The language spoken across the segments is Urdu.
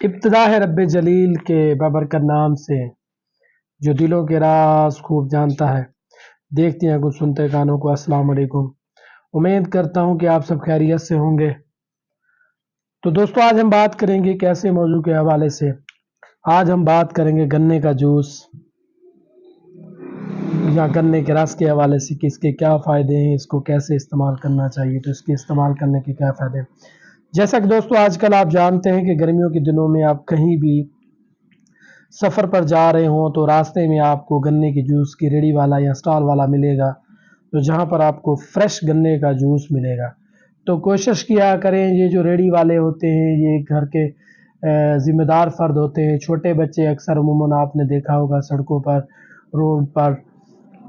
ابتدا ہے رب جلیل کے بابرکت نام سے، جو دلوں کے راز خوب جانتا ہے۔ دیکھتے ہیں کچھ سنتے کانوں کو۔ السلام علیکم، امید کرتا ہوں کہ آپ سب خیریت سے ہوں گے۔ تو دوستو، آج ہم بات کریں گے کیسے موضوع کے حوالے سے۔ آج ہم بات کریں گے گنے کا جوس یا گنے کے رس کے حوالے سے کہ اس کے کیا فائدے ہیں، اس کو کیسے استعمال کرنا چاہیے، تو اس کے استعمال کرنے کے کیا فائدے ہیں۔ جیسا کہ دوستو آج کل آپ جانتے ہیں کہ گرمیوں کے دنوں میں آپ کہیں بھی سفر پر جا رہے ہوں تو راستے میں آپ کو گنے کے جوس کی ریڑھی والا یا سٹال والا ملے گا، تو جہاں پر آپ کو فریش گنے کا جوس ملے گا۔ تو کوشش کیا کریں، یہ جو ریڑھی والے ہوتے ہیں یہ گھر کے ذمہ دار فرد ہوتے ہیں۔ چھوٹے بچے اکثر عموماً آپ نے دیکھا ہوگا سڑکوں پر، روڈ پر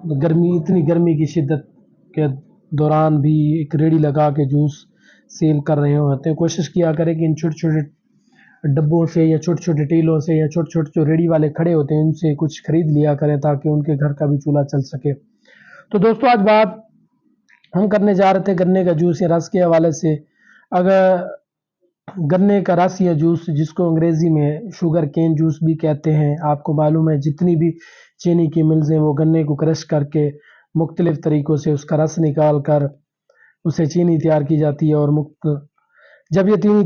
اتنی گرمی کی شدت کے دوران بھی ایک ریڑھی لگا کے جوس سیل کر رہے ہوتے ہیں۔ کوشش کیا کریں کہ ان چھوٹے چھوٹے ڈبوں سے یا چھوٹے چھوٹے ٹیلوں سے یا چھوٹے چھوٹے جو ریڑھی والے کھڑے ہوتے ہیں ان سے کچھ خرید لیا کریں تاکہ ان کے گھر کا بھی چولہا چل سکے۔ تو دوستو آج بات ہم کرنے جا رہے تھے گنے کا جوس یا رس کے حوالے سے۔ اگر گنے کا رس یا جوس، جس کو انگریزی میں شوگر کین جوس بھی کہتے ہیں، آپ کو معلوم ہے جتنی بھی چینی کی ملز ہیں وہ گنے کو کرش کر کے مختلف طریقوں سے اس کا رس نکال کر اسے چینی تیار کی جاتی ہے، اور جب یہ چینی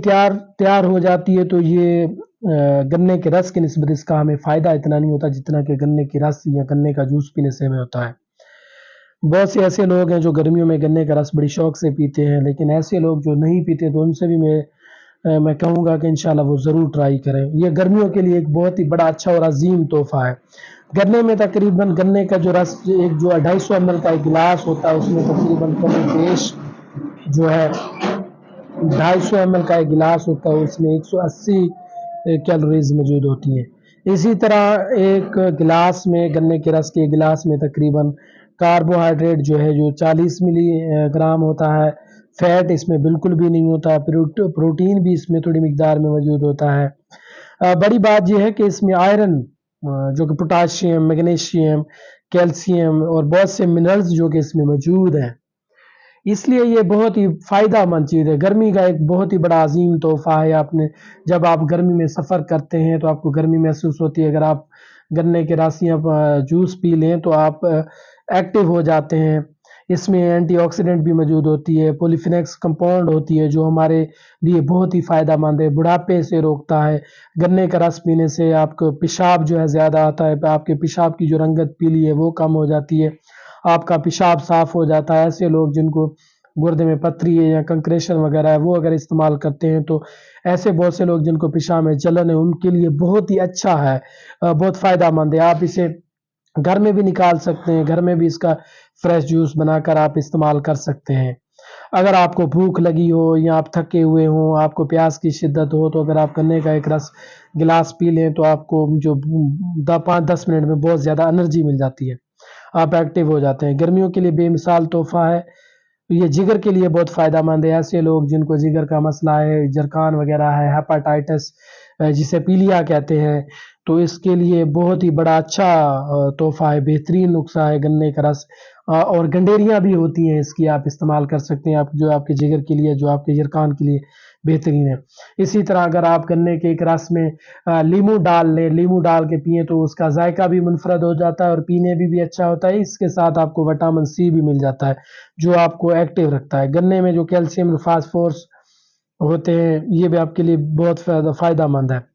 تیار ہو جاتی ہے تو یہ گنے کے رس کی نسبت اس کا ہمیں فائدہ اتنا نہیں ہوتا جتنا کہ گنے کی رس یا گنے کا جوس پینے سے ہمیں ہوتا ہے۔ بہت سے ایسے لوگ ہیں جو گرمیوں میں گنے کا رس بڑی شوق سے پیتے ہیں، لیکن ایسے لوگ جو نہیں پیتے تو ان سے بھی میں کہوں گا کہ انشاءاللہ وہ ضرور ٹرائی کریں۔ یہ گرمیوں کے لیے ایک بہت ہی بڑا اچھا اور عظیم تحفہ ہے۔ گنے میں تقریباً گنے کا جو رس ایک جو 250 ml کا ایک گلاس ہوتا ہے اس میں تقریباً بیش جو ہے 250 ml کا ایک گلاس ہوتا ہے، اس میں 180 کیلوریز موجود ہوتی ہیں۔ اسی طرح ایک گلاس میں گنے کے رس کے گلاس میں تقریباً کاربوہائیڈریٹ جو ہے جو 40 ملی گرام ہوتا ہے، فیٹ اس میں بالکل بھی نہیں ہوتا، پروٹین بھی اس میں تھوڑی مقدار میں موجود ہوتا ہے۔ بڑی بات یہ ہے کہ اس میں آئرن جو کہ پوٹاشیم، میگنیشیم، کیلشیم اور بہت سے منرلز جو کہ اس میں موجود ہیں، اس لیے یہ بہت ہی فائدہ مند چیز ہے۔ گرمی کا ایک بہت ہی بڑا عظیم تحفہ ہے۔ جب آپ گرمی میں سفر کرتے ہیں تو آپ کو گرمی محسوس ہوتی ہے، اگر آپ گنے کے رس یا جوس پی لیں تو آپ ایکٹیو ہو جاتے ہیں۔ اس میں اینٹی آکسیڈنٹ بھی موجود ہوتی ہے، پولیفینکس کمپاؤنڈ ہوتی ہے جو ہمارے لیے بہت ہی فائدہ مند ہے، بڑھاپے سے روکتا ہے۔ گنے کا رس پینے سے آپ کو پیشاب جو ہے زیادہ آتا ہے، آپ کے پیشاب کی جو رنگت پیلی ہے وہ کم ہو جاتی ہے، آپ کا پیشاب صاف ہو جاتا ہے۔ ایسے لوگ جن کو گردے میں پتھری ہے یا کنکریشن وغیرہ ہے وہ اگر استعمال کرتے ہیں تو ایسے بہت سے لوگ جن کو پیشاب میں جلن ہے ان کے لیے بہت ہی اچھا ہے، بہت فائدہ مند ہے۔ آپ اسے گھر میں بھی نکال سکتے ہیں، گھر میں بھی اس کا فریش جوس بنا کر آپ استعمال کر سکتے ہیں۔ اگر آپ کو بھوک لگی ہو یا آپ تھکے ہوئے ہوں، آپ کو پیاس کی شدت ہو، تو اگر آپ گنے کا ایک رس گلاس پی لیں تو آپ کو جو 5-10 منٹ میں بہت زیادہ انرجی مل جاتی ہے، آپ ایکٹیو ہو جاتے ہیں۔ گرمیوں کے لیے بے مثال تحفہ ہے۔ یہ جگر کے لیے بہت فائدہ مند ہے۔ ایسے لوگ جن کو جگر کا مسئلہ ہے، جرکان وغیرہ ہے، ہیپاٹائٹس جسے پیلیا کہتے ہیں، تو اس کے لیے بہت ہی بڑا اچھا تحفہ ہے، بہترین نسخہ ہے گنے کا رس۔ اور گنڈیریاں بھی ہوتی ہیں اس کی، آپ استعمال کر سکتے ہیں، جو آپ کے جگر کے لیے، جو آپ کے جرکان کے لیے بہترین ہے۔ اسی طرح اگر آپ گنے کے ایک رس میں لیمو ڈال لیں، لیمو ڈال کے پئیں تو اس کا ذائقہ بھی منفرد ہو جاتا ہے اور پینے بھی اچھا ہوتا ہے۔ اس کے ساتھ آپ کو وٹامن سی بھی مل جاتا ہے جو آپ کو ایکٹیو رکھتا ہے۔ گنے میں جو کیلشیم اور فاسفورس ہوتے ہیں یہ بھی آپ کے لیے بہت فائدہ مند ہے۔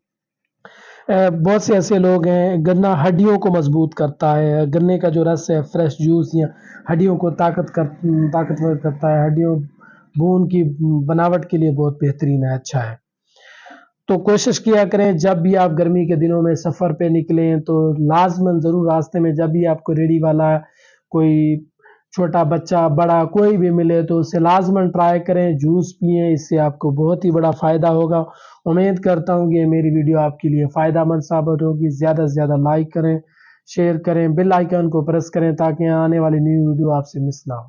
بہت سے ایسے لوگ ہیں، گنا ہڈیوں کو مضبوط کرتا ہے، گنے کا جو رس ہے فریش جوس یا ہڈیوں کو طاقتور کرتا ہے، ہڈیوں بون کی بناوٹ کے لیے بہت بہترین ہے، اچھا ہے۔ تو کوشش کیا کریں جب بھی آپ گرمی کے دنوں میں سفر پہ نکلیں تو لازماً ضرور راستے میں جب بھی آپ کو ریڑھی والا کوئی چھوٹا بچہ بڑا کوئی بھی ملے تو اسے لازماً ٹرائی کریں، جوس پئیں، اس سے آپ کو بہت ہی بڑا فائدہ ہوگا۔ امید کرتا ہوں کہ یہ میری ویڈیو آپ کے لیے فائدہ مند ثابت ہوگی۔ زیادہ سے زیادہ لائک کریں، شیئر کریں، بیل آئیکن کو پریس کریں تاکہ آنے والی نیو ویڈیو آپ سے مس نہ ہو۔